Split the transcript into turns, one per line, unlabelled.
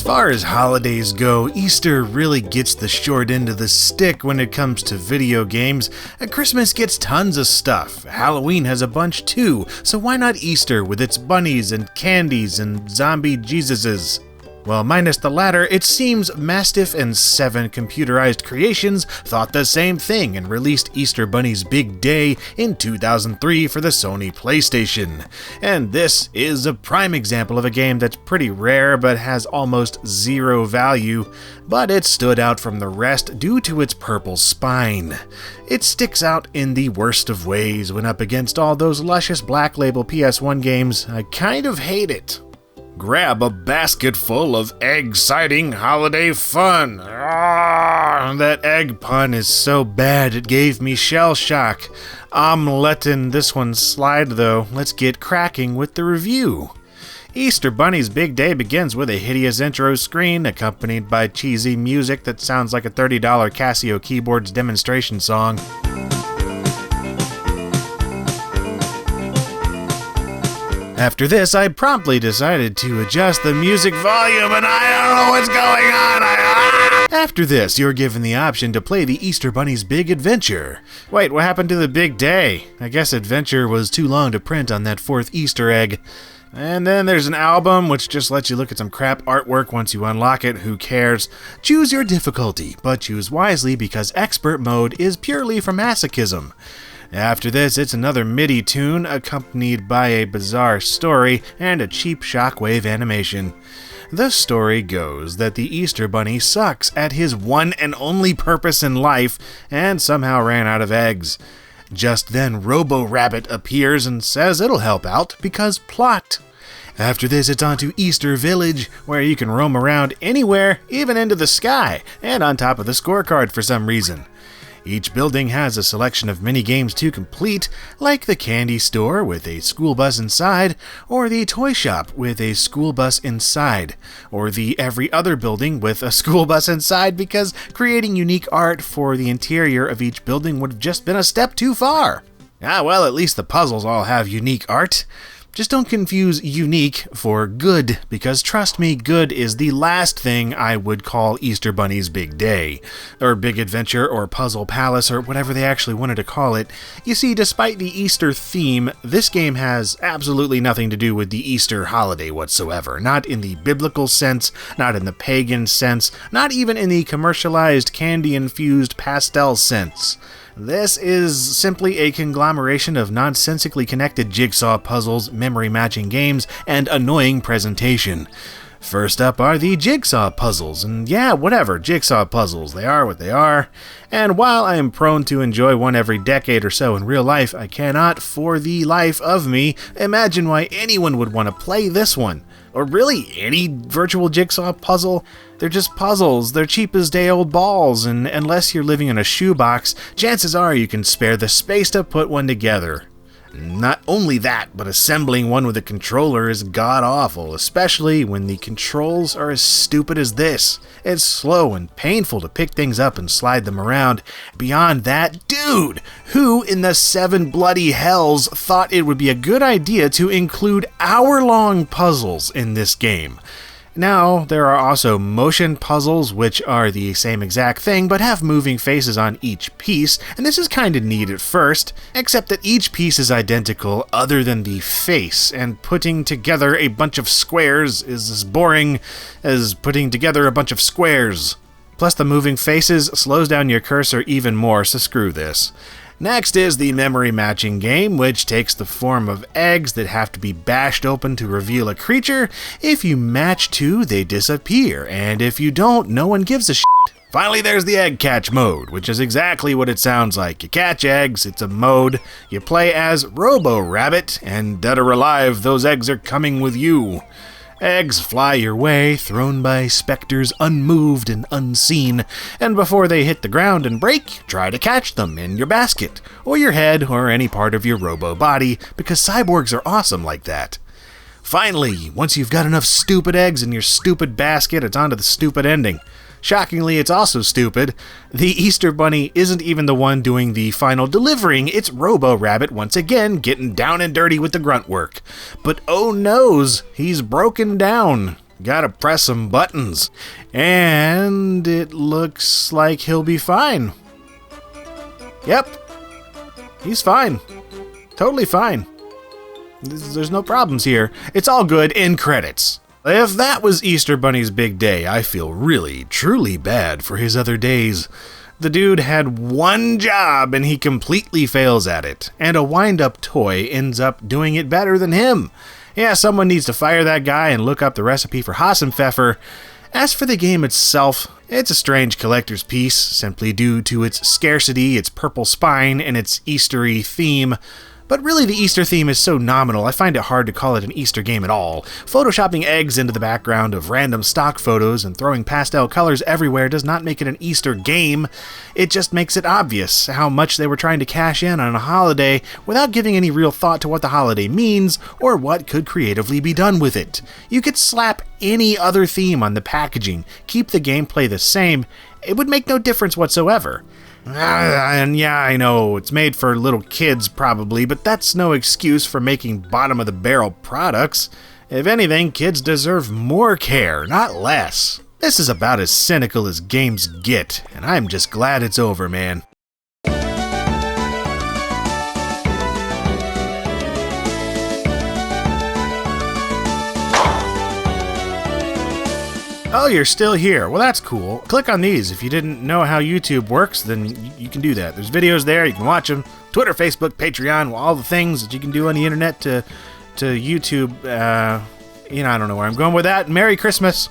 far as holidays go, Easter really gets the short end of the stick when it comes to video games. Christmas gets tons of stuff. Halloween has a bunch too, so why not Easter with its bunnies and candies and zombie Jesuses? Well, minus the latter, it seems Mastiff and 7 computerized creations thought the same thing and released Easter Bunny's Big Day in 2003 for the Sony PlayStation. And this is a prime example of a game that's pretty rare but has almost zero value, but it stood out from the rest due to its purple spine. It sticks out in the worst of ways when up against all those luscious Black Label PS1 games. I kind of hate it. Grab a basket full of egg-citing holiday fun. That egg pun is so bad it gave me shell shock. I'm letting this one slide though. Let's get cracking with the review. Easter Bunny's Big Day begins with a hideous intro screen accompanied by cheesy music that sounds like a $30 Casio keyboard's demonstration song. After this, I promptly decided to adjust the music volume, and I don't know what's going on. After this, you're given the option to play the Easter Bunny's Big Adventure. Wait, what happened to the Big Day? I guess Adventure was too long to print on that 4th Easter egg. And then there's an album, which just lets you look at some crap artwork once you unlock it. Who cares? Choose your difficulty, but choose wisely because Expert Mode is purely for masochism. After this, it's another MIDI tune accompanied by a bizarre story and a cheap shockwave animation. The story goes that the Easter Bunny sucks at his one and only purpose in life and somehow ran out of eggs. Just then, Robo-Rabbit appears and says it'll help out because plot. After this, it's on to Easter Village, where you can roam around anywhere, even into the sky, and on top of the scorecard for some reason. Each building has a selection of mini-games to complete, like the candy store with a school bus inside, or the toy shop with a school bus inside, or the every other building with a school bus inside because creating unique art for the interior of each building would have just been a step too far. Well, at least the puzzles all have unique art. Just don't confuse unique for good, because trust me, good is the last thing I would call Easter Bunny's Big Day, or Big Adventure, or Puzzle Palace, or whatever they actually wanted to call it. You see, despite the Easter theme, this game has absolutely nothing to do with the Easter holiday whatsoever. Not in the biblical sense, not in the pagan sense, not even in the commercialized candy-infused pastel sense. This is simply a conglomeration of nonsensically connected jigsaw puzzles, memory-matching games, and annoying presentation. First up are the jigsaw puzzles, and yeah, whatever, jigsaw puzzles, they are what they are. And while I am prone to enjoy one every decade or so in real life, I cannot, for the life of me, imagine why anyone would want to play this one. Or really, any virtual jigsaw puzzle. They're just puzzles, they're cheap as day-old balls, and unless you're living in a shoebox, chances are you can spare the space to put one together. Not only that, but assembling one with a controller is god-awful, especially when the controls are as stupid as this. It's slow and painful to pick things up and slide them around. Beyond that, dude, who in the 7 bloody hells thought it would be a good idea to include hour-long puzzles in this game? Now, there are also motion puzzles, which are the same exact thing, but have moving faces on each piece, and this is kinda neat at first, except that each piece is identical other than the face, and putting together a bunch of squares is as boring as putting together a bunch of squares. Plus, the moving faces slows down your cursor even more, so screw this. Next is the memory matching game, which takes the form of eggs that have to be bashed open to reveal a creature. If you match 2, they disappear, and if you don't, no one gives a shit. Finally, there's the egg catch mode, which is exactly what it sounds like. You catch eggs, it's a mode. You play as Robo-Rabbit, and dead or alive, those eggs are coming with you. Eggs fly your way, thrown by specters unmoved and unseen, and before they hit the ground and break, try to catch them in your basket, or your head, or any part of your robo-body, because cyborgs are awesome like that. Finally, once you've got enough stupid eggs in your stupid basket, it's on to the stupid ending. Shockingly, it's also stupid. The Easter Bunny isn't even the one doing the final delivering, it's Robo-Rabbit once again getting down and dirty with the grunt work. But oh noes, he's broken down. Gotta press some buttons. And it looks like he'll be fine. Yep. He's fine. Totally fine. There's no problems here. It's all good. End credits. If that was Easter Bunny's big day, I feel really, truly bad for his other days. The dude had one job and he completely fails at it. And a wind-up toy ends up doing it better than him. Yeah, someone needs to fire that guy and look up the recipe for Hassenpfeffer. As for the game itself, it's a strange collector's piece, simply due to its scarcity, its purple spine, and its Eastery theme. But really, the Easter theme is so nominal, I find it hard to call it an Easter game at all. Photoshopping eggs into the background of random stock photos and throwing pastel colors everywhere does not make it an Easter game. It just makes it obvious how much they were trying to cash in on a holiday without giving any real thought to what the holiday means or what could creatively be done with it. You could slap any other theme on the packaging, keep the gameplay the same, it would make no difference whatsoever. And yeah, I know, it's made for little kids probably, but that's no excuse for making bottom-of-the-barrel products. If anything, kids deserve more care, not less. This is about as cynical as games get, and I'm just glad it's over, man. Oh, you're still here. Well, that's cool. Click on these. If you didn't know how YouTube works, then you can do that. There's videos there. You can watch them. Twitter, Facebook, Patreon, all the things that you can do on the internet to YouTube. I don't know where I'm going with that. Merry Christmas.